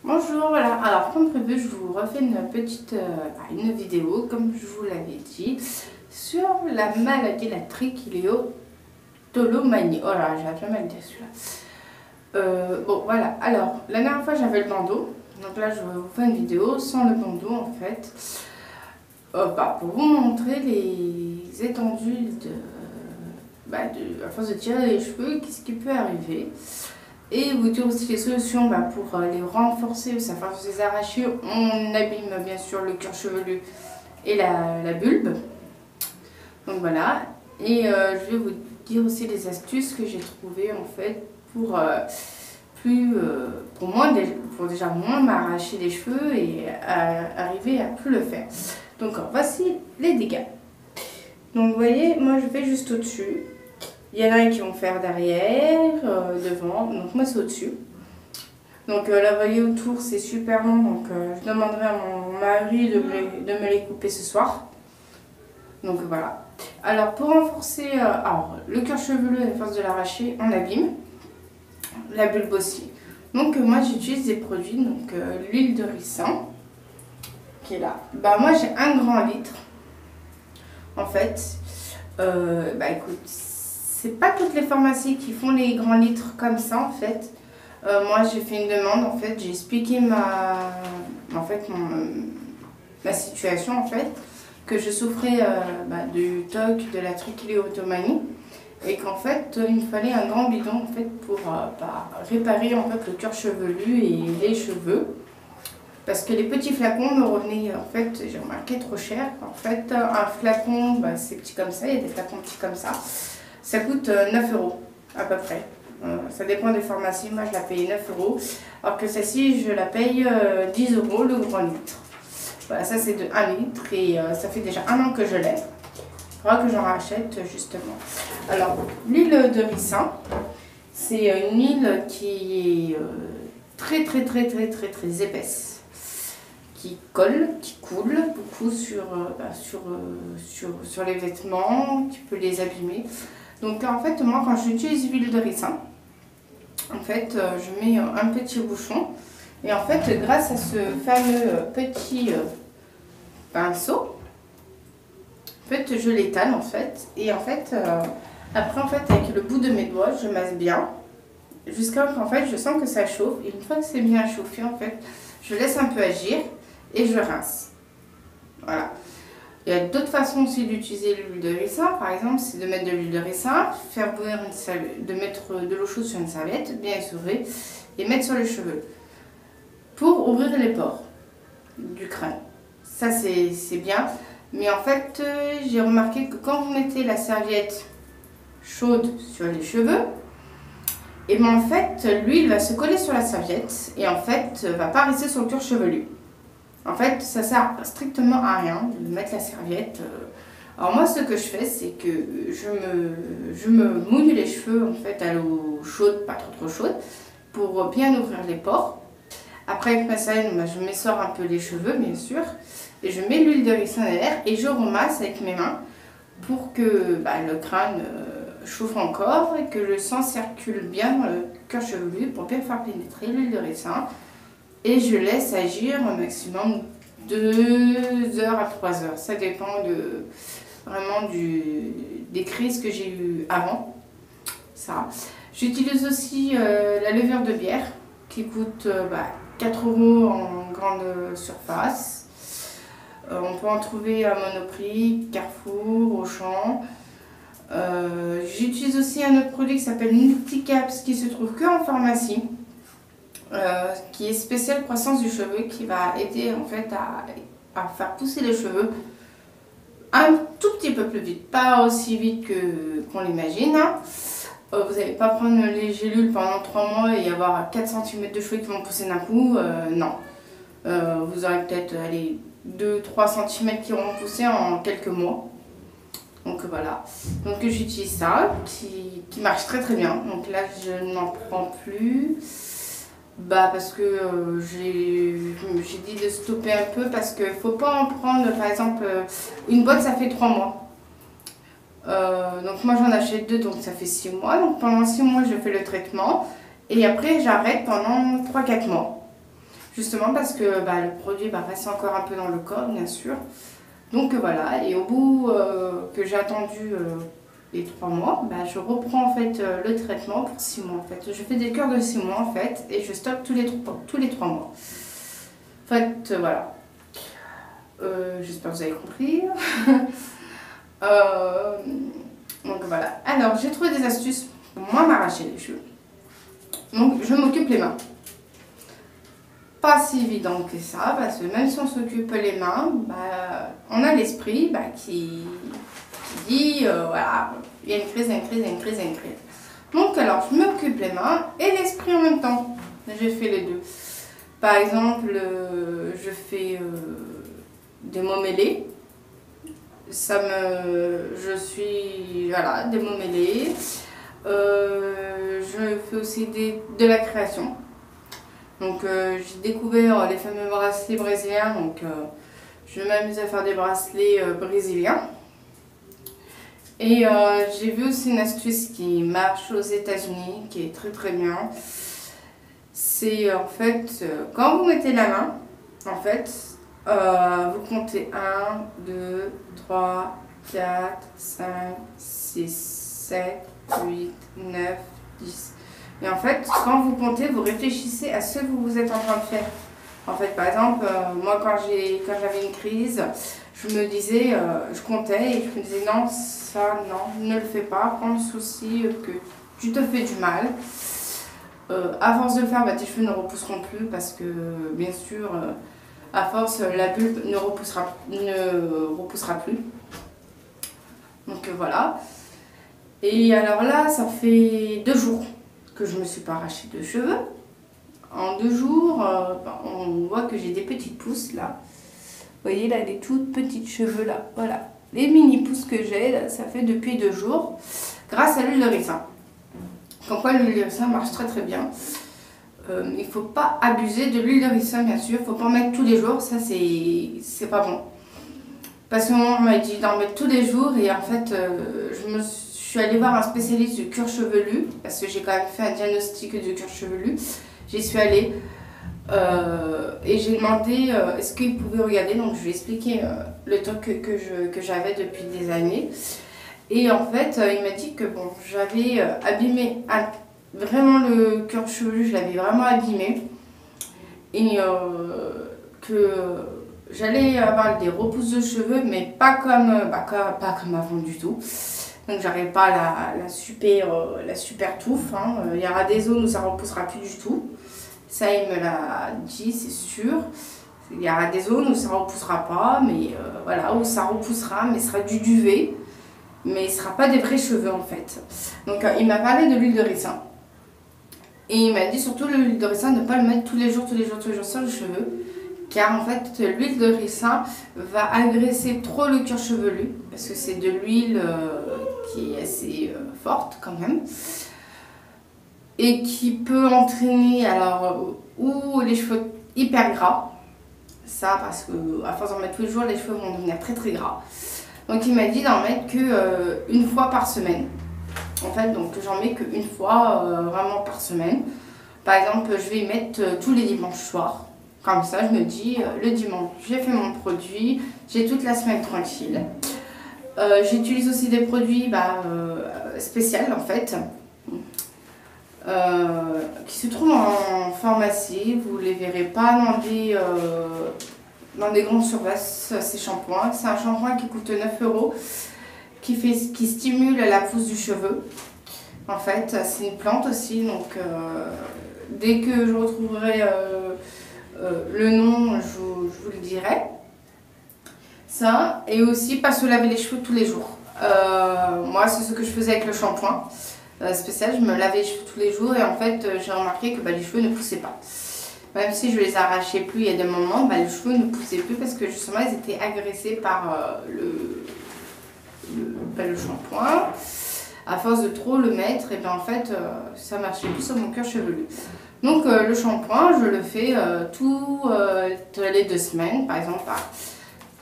Bonjour, voilà. Alors comme prévu, je vous refais une petite une vidéo, comme je vous l'avais dit, sur la maladie, la trichotillomanie. Oh là, j'ai jamais le dire celui-là. Bon, voilà. Alors, la dernière fois, j'avais le bandeau. Donc là, je vais vous faire une vidéo sans le bandeau, en fait. Pour vous montrer les étendues à force de tirer les cheveux, qu'est-ce qui peut arriver. Et vous dire aussi les solutions pour les renforcer, à force de les arracher, on abîme bien sûr le cuir chevelu et la bulbe. Donc voilà. Et je vais vous dire aussi les astuces que j'ai trouvées en fait pour pour déjà moins m'arracher les cheveux et arriver à plus le faire. Donc voici les dégâts. Donc vous voyez, moi je vais juste au-dessus. Il y en a qui vont faire derrière, devant, donc moi c'est au-dessus. Donc là vous voyez autour c'est super long, donc je demanderai à mon mari de me les couper ce soir. Donc voilà. Alors pour renforcer le cuir chevelu à force de l'arracher, on abîme. La bulbe aussi. Donc moi j'utilise des produits, donc l'huile de ricin, qui est là. Moi j'ai un grand litre. En fait, écoute, c'est pas toutes les pharmacies qui font les grands litres comme ça en fait. Moi j'ai fait une demande en fait, j'ai expliqué ma situation en fait, que je souffrais du TOC, de la trichotillomanie et qu'en fait il me fallait un grand bidon en fait pour réparer en fait le cuir chevelu et les cheveux. Parce que les petits flacons me revenaient, en fait, j'ai remarqué, trop cher. En fait, un flacon, c'est petit comme ça, il y a des flacons petits comme ça coûte 9 € à peu près. Ça dépend des pharmacies, moi je la paye 9 €, alors que celle-ci, je la paye 10 € le grand litre. Voilà, ça c'est de 1 litre et ça fait déjà 1 an que je l'ai. Il faudra que j'en rachète justement. Alors, l'huile de ricin, c'est une huile qui est très épaisse, qui colle, qui coule beaucoup sur les vêtements, qui peut les abîmer. Donc là en fait moi quand j'utilise l'huile de ricin, en fait je mets un petit bouchon et en fait grâce à ce fameux petit pinceau, en fait je l'étale en fait et en fait après en fait avec le bout de mes doigts je masse bien jusqu'à ce qu'en fait je sens que ça chauffe et une fois que c'est bien chauffé en fait je laisse un peu agir et je rince. Voilà. Il y a d'autres façons aussi d'utiliser l'huile de ricin, par exemple, c'est de mettre de l'huile de ricin, faire bouillir de mettre de l'eau chaude sur une serviette, bien essorer, et mettre sur les cheveux, pour ouvrir les pores du crâne. Ça c'est bien, mais en fait j'ai remarqué que quand vous mettez la serviette chaude sur les cheveux, et en fait l'huile va se coller sur la serviette, et en fait va pas rester sur le cuir chevelu. En fait, ça sert strictement à rien de mettre la serviette. Alors moi, ce que je fais, c'est que je me mouille les cheveux en fait à l'eau chaude, pas trop chaude, pour bien ouvrir les pores. Après, avec ma salade, je m'essore un peu les cheveux, bien sûr, et je mets l'huile de ricin derrière et je remasse avec mes mains pour que le crâne chauffe encore et que le sang circule bien dans le cuir chevelu pour bien faire pénétrer l'huile de ricin. Et je laisse agir au maximum 2 heures à 3 heures. Ça dépend vraiment des crises que j'ai eues avant. Ça. J'utilise aussi la levure de bière qui coûte 4 € en grande surface. On peut en trouver à Monoprix, Carrefour, Auchan. J'utilise aussi un autre produit qui s'appelle Multicaps qui se trouve que en pharmacie. Qui est spécial croissance du cheveu, qui va aider en fait à faire pousser les cheveux un tout petit peu plus vite, pas aussi vite qu'on l'imagine. Vous n'allez pas prendre les gélules pendant 3 mois et avoir 4 cm de cheveux qui vont pousser d'un coup, non. Vous aurez peut-être 2-3 cm qui vont pousser en quelques mois. Donc voilà, donc j'utilise ça qui marche très bien. Donc là je n'en prends plus. Parce que j'ai dit de stopper un peu parce qu'il ne faut pas en prendre, par exemple, une boîte ça fait 3 mois. Donc moi j'en achète 2, donc ça fait 6 mois. Donc pendant 6 mois je fais le traitement et après j'arrête pendant 3-4 mois. justement parce que le produit reste encore un peu dans le corps, bien sûr. Donc voilà, et au bout que j'ai attendu les 3 mois, je reprends en fait le traitement pour 6 mois en fait. Je fais des cures de 6 mois en fait et je stoppe tous les 3 mois. En fait, voilà. J'espère que vous avez compris. Donc voilà. Alors, j'ai trouvé des astuces pour moins m'arracher les cheveux. Donc, je m'occupe les mains. Pas si évident que ça, parce que même si on s'occupe les mains, on a l'esprit qui dit, voilà, il y a une crise, il y a une crise, il y a une crise, il y a une crise. Donc, alors, je m'occupe les mains et l'esprit en même temps. J'ai fait les deux. Par exemple, je fais des mots mêlés. Je suis, voilà, des mots mêlés. Je fais aussi de la création. Donc j'ai découvert les fameux bracelets brésiliens, donc je m'amuse à faire des bracelets brésiliens. Et j'ai vu aussi une astuce qui marche aux États-Unis, qui est très très bien. C'est en fait, quand vous mettez la main, en fait, vous comptez 1, 2, 3, 4, 5, 6, 7, 8, 9, 10. Et en fait, quand vous comptez, vous réfléchissez à ce que vous êtes en train de faire. En fait, par exemple, moi quand j'avais une crise, je me disais, je comptais et je me disais non, ça, non, ne le fais pas, prends le souci que tu te fais du mal. À force de le faire, tes cheveux ne repousseront plus parce que, bien sûr, à force, la bulbe ne repoussera plus. Donc voilà. Et alors là, ça fait 2 jours que je ne me suis pas arraché de cheveux. En 2 jours, on voit que j'ai des petites pousses là. Vous voyez là, les toutes petites cheveux là. Voilà. Les mini pousses que j'ai, ça fait depuis 2 jours. Grâce à l'huile de ricin. Comme quoi l'huile de ricin marche très très bien. Il ne faut pas abuser de l'huile de ricin bien sûr. Il ne faut pas en mettre tous les jours. Ça c'est pas bon. Parce qu'on m'a dit d'en mettre tous les jours. Et en fait, je suis allée voir un spécialiste du cuir chevelu. Parce que j'ai quand même fait un diagnostic du cuir chevelu. J'y suis allée. Et j'ai demandé est-ce qu'il pouvait regarder. Donc je lui ai expliqué le truc que j'avais depuis des années. Et en fait, il m'a dit que bon, j'avais abîmé vraiment le cuir chevelu, je l'avais vraiment abîmé. Et que j'allais avoir des repousses de cheveux, mais pas comme avant du tout. Donc j'arrive pas à la super touffe. Il y aura des zones où ça ne repoussera plus du tout. Ça, il me l'a dit, c'est sûr. Il y aura des zones où ça ne repoussera pas, mais voilà, où ça repoussera, mais ce sera du duvet. Mais ce ne sera pas des vrais cheveux en fait. Donc il m'a parlé de l'huile de ricin. Et il m'a dit surtout l'huile de ricin, ne pas le mettre tous les jours sur les cheveux. Car en fait l'huile de ricin va agresser trop le cuir chevelu. Parce que c'est de l'huile qui est assez forte quand même. Et qui peut entraîner alors ou les cheveux hyper gras. Ça parce que à force d'en mettre tous les jours, les cheveux vont devenir très très gras. Donc il m'a dit d'en mettre que une fois par semaine. En fait, donc j'en mets qu'une fois vraiment par semaine. Par exemple, je vais y mettre tous les dimanches soirs. Comme ça, je me dis, le dimanche, j'ai fait mon produit, j'ai toute la semaine tranquille. J'utilise aussi des produits spéciaux en fait. Qui se trouvent en pharmacie. Vous ne les verrez pas dans des grandes surfaces, ces shampoings. C'est un shampoing qui coûte 9 € qui stimule la pousse du cheveu. En fait, c'est une plante aussi, donc dès que je retrouverai le nom, je vous le dirai. Ça, et aussi pas se laver les cheveux tous les jours. Moi, c'est ce que je faisais avec le shampoing spécial. Je me lavais les cheveux tous les jours et en fait, j'ai remarqué que les cheveux ne poussaient pas. Même si je les arrachais plus, il y a des moments, les cheveux ne poussaient plus parce que justement, ils étaient agressés par le shampoing. À force de trop le mettre, et en fait, ça marchait plus sur mon cuir chevelu. Donc, le shampoing, je le fais toutes les 2 semaines, par exemple.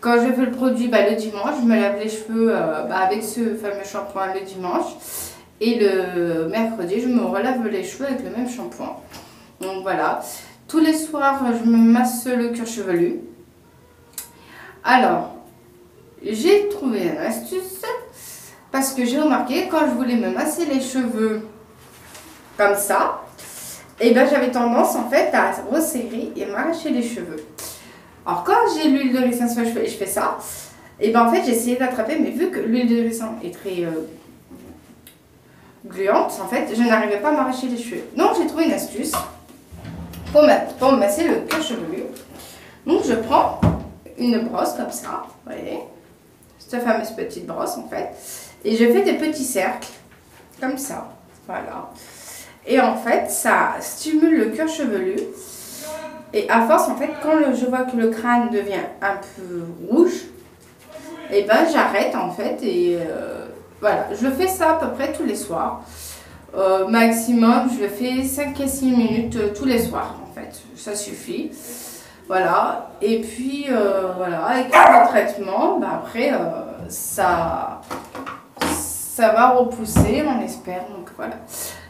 Quand je fais le produit le dimanche, je me lave les cheveux avec ce fameux shampoing le dimanche. Et le mercredi, je me relave les cheveux avec le même shampoing. Donc voilà. Tous les soirs, je me masse le cuir chevelu. Alors, j'ai trouvé une astuce parce que j'ai remarqué quand je voulais me masser les cheveux comme ça, et ben j'avais tendance en fait à resserrer et m'arracher les cheveux. Alors quand j'ai l'huile de ricin sur les cheveux et je fais ça, et ben en fait j'ai essayé d'attraper, mais vu que l'huile de ricin est très gluante, en fait je n'arrivais pas à m'arracher les cheveux. Donc j'ai trouvé une astuce pour me masser le cuir chevelu. Donc je prends une brosse comme ça, vous voyez, cette fameuse petite brosse en fait, et je fais des petits cercles comme ça, voilà. Et en fait ça stimule le cuir chevelu, et à force en fait quand je vois que le crâne devient un peu rouge, et ben j'arrête en fait, et voilà, je fais ça à peu près tous les soirs. Maximum je le fais 5 à 6 minutes tous les soirs en fait, ça suffit. Voilà, et puis voilà, avec le traitement, bah après ça va repousser, on espère, donc voilà.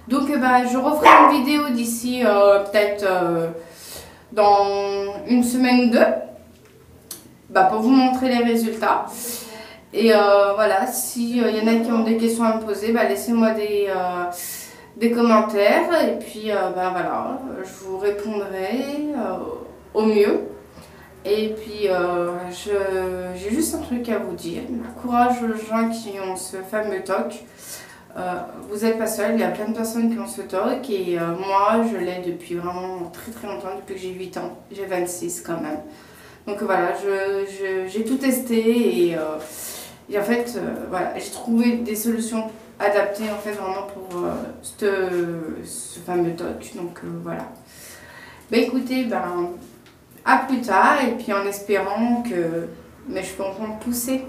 Donc bah, je referai une vidéo d'ici peut-être dans une semaine ou deux, bah, pour vous montrer les résultats. Et voilà, s'il y en a qui ont des questions à me poser, bah, laissez-moi des commentaires, et puis bah, voilà, je vous répondrai au mieux. Et puis j'ai juste un truc à vous dire, courage aux gens qui ont ce fameux TOC. Vous n'êtes pas seul, il y a plein de personnes qui ont ce TOC, et moi je l'ai depuis vraiment très très longtemps, depuis que j'ai 8 ans, j'ai 26 quand même. Donc voilà, j'ai tout testé, et en fait voilà, j'ai trouvé des solutions adaptées en fait vraiment pour ce fameux TOC. Donc voilà. Bah écoutez, ben à plus tard, et puis en espérant que mes cheveux vont pousser.